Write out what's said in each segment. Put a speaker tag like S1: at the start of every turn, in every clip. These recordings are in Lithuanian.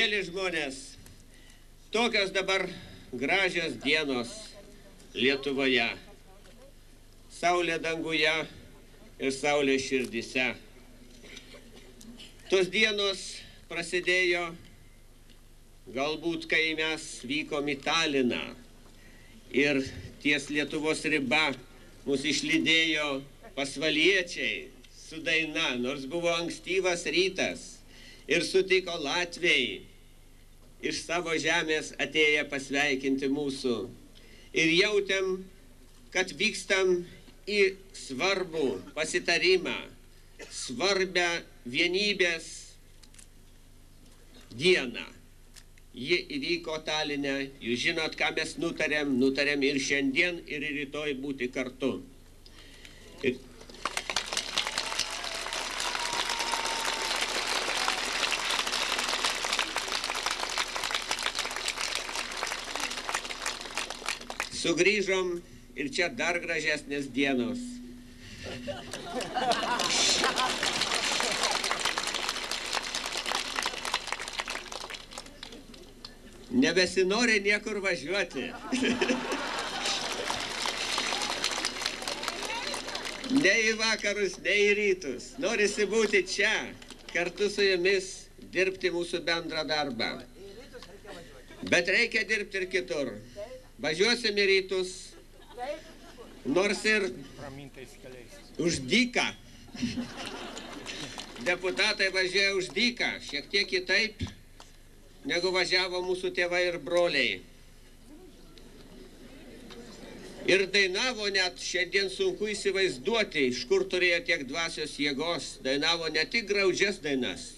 S1: Mėly žmonės, tokios dabar gražios dienos Lietuvoje. Saulė danguje ir saulė širdyse. Tos dienos prasidėjo galbūt, kai mes vykom į Taliną ir ties Lietuvos riba mus išlydėjo pasvaliečiai su daina, nors buvo ankstyvas rytas ir sutiko latviai iš savo žemės atėję pasveikinti mūsų. Ir jautėm, kad vykstam į svarbų pasitarimą, svarbę vienybės dieną. Ji įvyko Taline, jūs žinot, ką mes nutarėm ir šiandien, ir rytoj būti kartu. Sugrįžom ir čia dar gražesnės dienos. Nebesinori niekur važiuoti. Ne į vakarus, ne į rytus. Norisi būti čia, kartu su jumis dirbti mūsų bendrą darbą. Bet reikia dirbti ir kitur. Važiuosim į rytus, nors ir už dyką. Deputatai važiuoja už dyką, šiek tiek kitaip, negu važiavo mūsų tėvai ir broliai. Ir dainavo net, šiandien sunku įsivaizduoti, iš kur turėjo tiek dvasios jėgos. Dainavo ne tik graudžias dainas,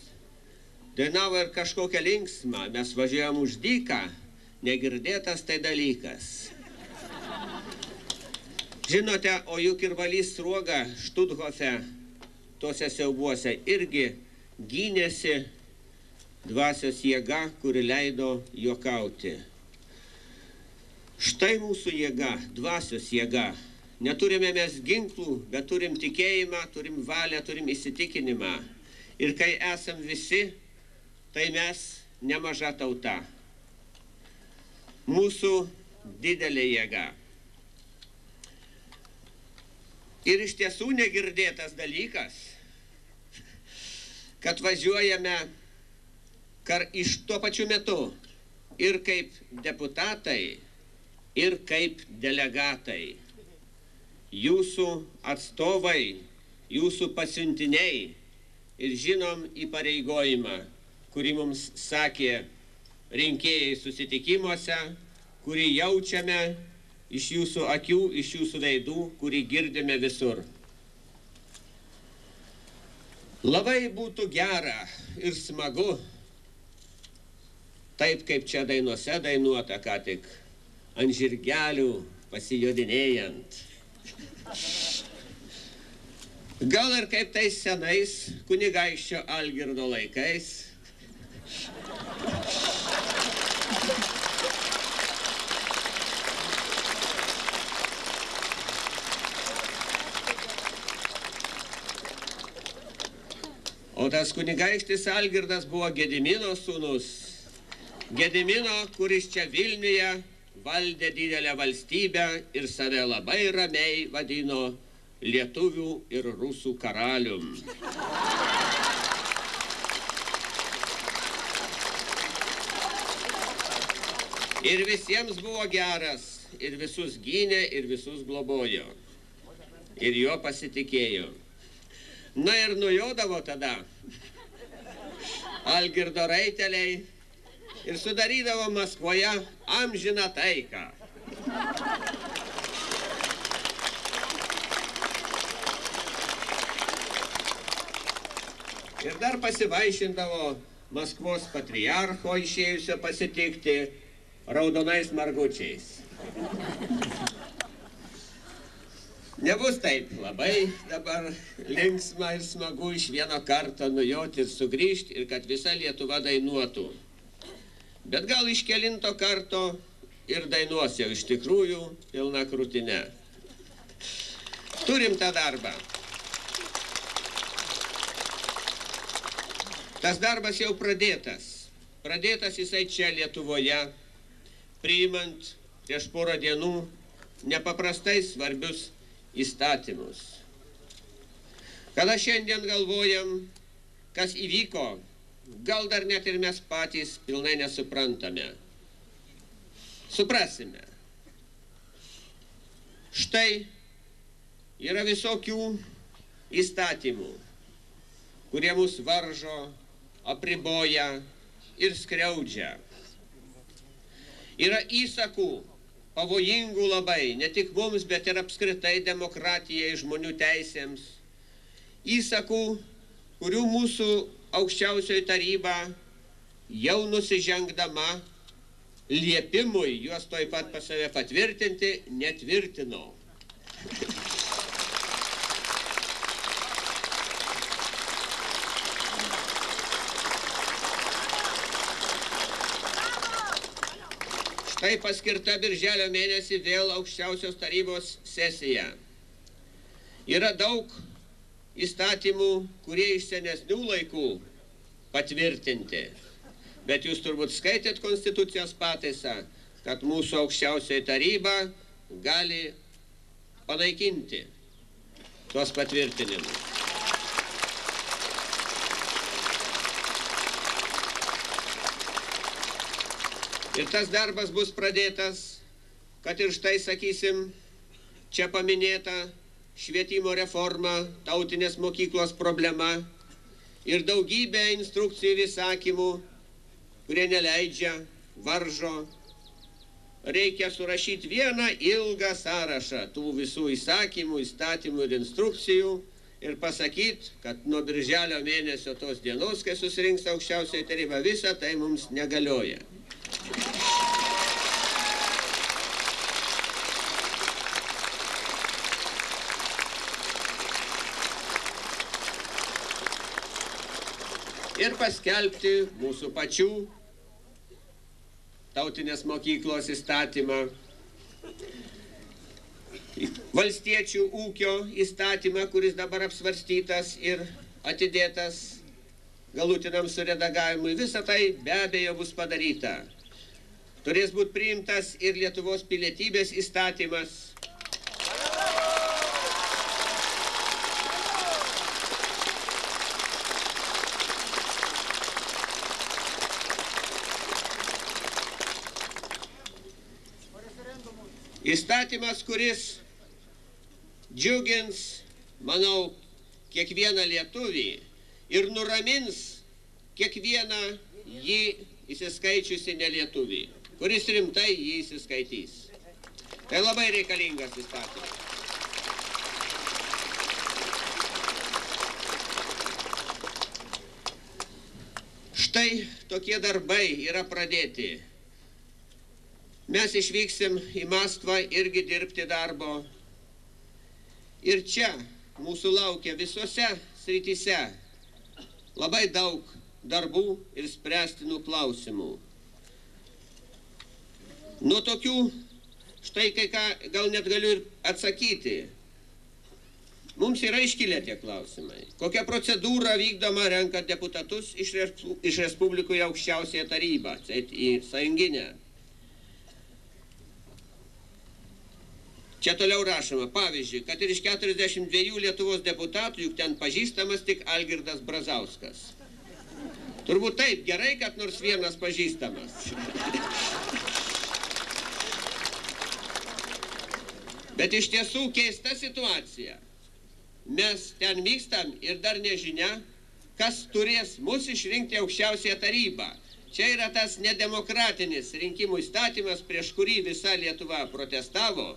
S1: dainavo ir kažkokią linksmą. Mes važiuojam už dyką, negirdėtas tai dalykas. Žinote, o juk ir Balys Sruoga Štuthofe, tose siaubuose, irgi gynėsi dvasios jėga, kuri leido juokauti. Štai mūsų jėga, dvasios jėga. Neturime mes ginklų, bet turim tikėjimą, turim valią, turim įsitikinimą. Ir kai esam visi, tai mes nemaža tauta. Mūsų didelė jėga. Ir iš tiesų negirdėtas dalykas, kad važiuojame iš tuo pačiu metu ir kaip deputatai, ir kaip delegatai. Jūsų atstovai, jūsų pasiuntiniai ir žinom įpareigojimą, kurį mums sakė rinkėjai susitikimuose, kurį jaučiame iš jūsų akių, iš jūsų veidų, kurį girdime visur. Labai būtų gera ir smagu, taip kaip čia dainuose dainuota, ką tik ant žirgelių pasijodinėjant. Gal ir kaip tais senais kunigaikščio Algirdo laikais. O tas kunigaikštis Algirdas buvo Gedimino sūnus. Gedimino, kuris čia Vilniuje valdė didelę valstybę ir save labai ramiai vadino lietuvių ir rusų karalium. Ir visiems buvo geras, ir visus gynė, ir visus globojo. Ir jo pasitikėjo. Na ir nujodavo tada Algirdo raiteliai ir sudarydavo Maskvoje amžiną taiką. Ir dar pasivaišindavo Maskvos patriarcho išėjusio pasitikti raudonais margučiais. Nebus taip labai dabar linksma ir smagu iš vieno karto nujoti ir sugrįžti ir kad visa Lietuva dainuotų. Bet gal iš kelinto karto ir dainuos jau iš tikrųjų pilna krūtine. Turim tą darbą. Tas darbas jau pradėtas. pradėtas jisai čia Lietuvoje, priimant prieš porą dienų nepaprastai svarbius įstatymus. Kada šiandien galvojam, kas įvyko, gal dar net ir mes patys pilnai nesuprantame. Suprasime. Štai yra visokių įstatymų, kurie mus varžo, apriboja ir skriaudžia. Yra įsakų, pavojingų labai, ne tik mums, bet ir apskritai demokratijai, žmonių teisėms. Įsakų, kurių mūsų aukščiausioji taryba jau nusižengdama liepimui juos toj pat pas save patvirtinti netvirtino. Štai paskirta birželio mėnesį vėl aukščiausios tarybos sesija. Yra daug įstatymų, kurie iš senesnių laikų patvirtinti. Bet jūs turbūt skaitėt Konstitucijos pataisą, kad mūsų aukščiausioji taryba gali panaikinti tuos patvirtinimus. Ir tas darbas bus pradėtas, kad ir štai, sakysim, čia paminėta švietimo reforma, tautinės mokyklos problema ir daugybė instrukcijų ir įsakymų, kurie neleidžia, varžo. Reikia surašyti vieną ilgą sąrašą tų visų įsakymų, įstatymų ir instrukcijų ir pasakyti, kad nuo birželio mėnesio tos dienos, kai susirinks aukščiausioji taryba, visa tai mums negalioja. Ir paskelbti mūsų pačių tautinės mokyklos įstatymą, valstiečių ūkio įstatymą, kuris dabar apsvarstytas ir atidėtas galutiniam suredagavimui. Visa tai be abejo bus padaryta. Turės būti priimtas ir Lietuvos pilietybės įstatymas. Įstatymas, kuris džiugins, manau, kiekvieną lietuvį ir nuramins kiekvieną jį įsiskaičiusi nelietuvį, kuris rimtai jį įsiskaitys. Tai labai reikalingas įstatymas. Štai tokie darbai yra pradėti. Mes išvyksim į Maskvą irgi dirbti darbo. Ir čia mūsų laukia visose srityse labai daug darbų ir spręstinų klausimų. Nuo tokių, štai kai ką gal net galiu ir atsakyti. Mums yra iškilę tie klausimai. Kokia procedūra vykdoma renkant deputatus iš Respublikų į aukščiausiąją tarybą, į sąjunginę. Čia toliau rašoma, pavyzdžiui, kad ir iš 42 Lietuvos deputatų, juk ten pažįstamas tik Algirdas Brazauskas. Turbūt taip, gerai, kad nors vienas pažįstamas. Bet iš tiesų keista situacija. Mes ten vykstam ir dar nežinia, kas turės mus išrinkti aukščiausiąją tarybą. Čia yra tas nedemokratinis rinkimų įstatymas, prieš kurį visa Lietuva protestavo.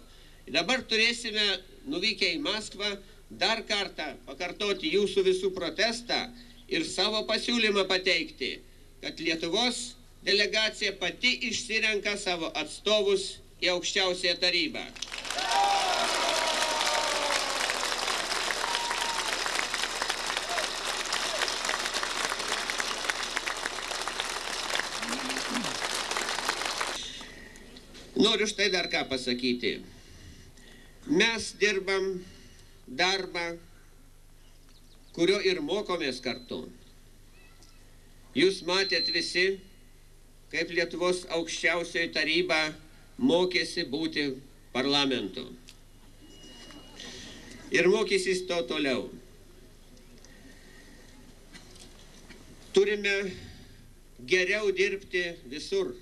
S1: Dabar turėsime, nuvykę į Maskvą, dar kartą pakartoti jūsų visų protestą ir savo pasiūlymą pateikti, kad Lietuvos delegacija pati išsirenka savo atstovus į aukščiausiąją tarybą. Noriu štai dar ką pasakyti. Mes dirbam darbą, kurio ir mokomės kartu. Jūs matėt visi, kaip Lietuvos aukščiausioji taryba mokėsi būti parlamentu. Ir mokysis to toliau. Turime geriau dirbti visur.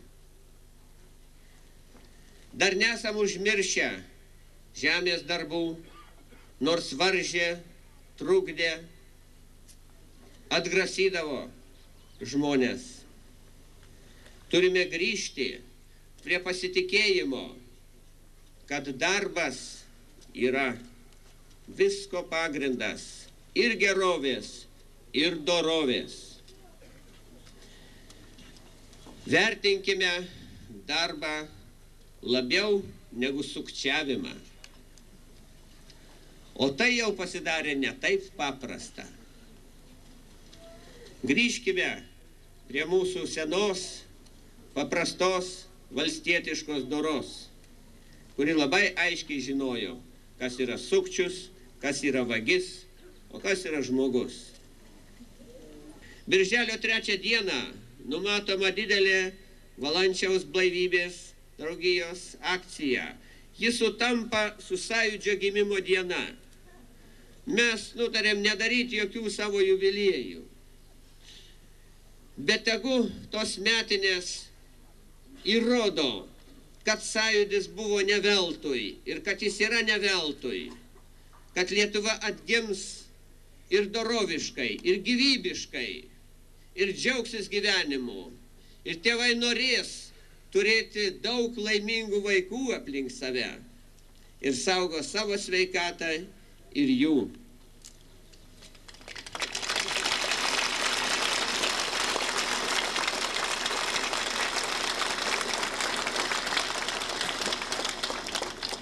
S1: Dar nesam užmiršę žemės darbų, nors varžė, trukdė, atgrasydavo žmonės. Turime grįžti prie pasitikėjimo, kad darbas yra visko pagrindas ir gerovės, ir dorovės. Vertinkime darbą labiau negu sukčiavimą. O tai jau pasidarė ne taip paprasta. Grįžkime prie mūsų senos, paprastos, valstietiškos doros, kuri labai aiškiai žinojo, kas yra sukčius, kas yra vagis, o kas yra žmogus. Birželio 3 dieną numatoma didelė Valančiaus blaivybės draugijos akcija. Ji sutampa su Sąjūdžio gimimo diena. Mes nutarėm nedaryti jokių savo jubiliejų. Bet tegu tos metinės įrodo, kad Sąjūdis buvo ne veltui ir kad jis yra ne veltui, kad Lietuva atgims ir doroviškai, ir gyvybiškai, ir džiaugsis gyvenimu. Ir tėvai norės turėti daug laimingų vaikų aplink save ir saugo savo sveikatą ir jų.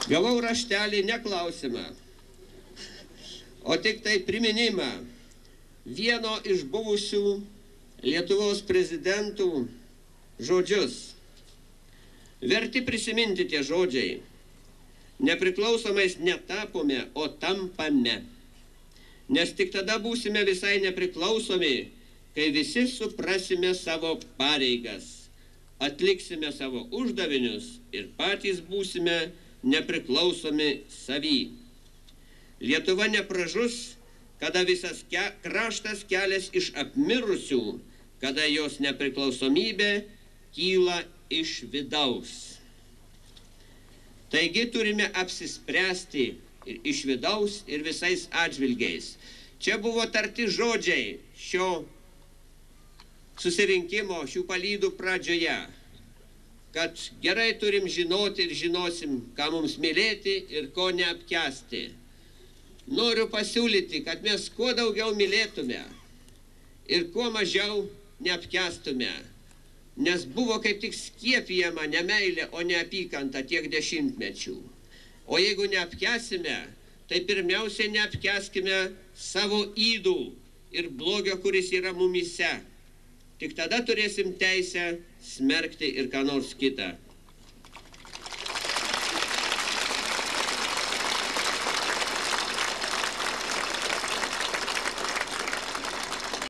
S1: Gavau raštelį ne klausimą, o tik tai priminimą vieno iš buvusių Lietuvos prezidentų žodžius. Verti prisiminti tie žodžiai. Nepriklausomais netapome, o tampame. Nes tik tada būsime visai nepriklausomi, kai visi suprasime savo pareigas, atliksime savo uždavinius ir patys būsime nepriklausomi savy. Lietuva nepražus, kada visas kraštas kelias iš apmirusių, kada jos nepriklausomybė kyla iš vidaus. Taigi turime apsispręsti ir iš vidaus, ir visais atžvilgiais. Čia buvo tarti žodžiai šio susirinkimo, šių palydų pradžioje, kad gerai turim žinoti ir žinosim, ką mums mylėti ir ko neapkęsti. Noriu pasiūlyti, kad mes kuo daugiau mylėtume ir kuo mažiau neapkęstume, nes buvo kaip tik skiepijama ne meilė, o neapykanta tiek dešimtmečių. O jeigu neapkęsime, tai pirmiausiai neapkęskime savo ydų ir blogio, kuris yra mumyse. Tik tada turėsim teisę smerkti ir ką nors kitą.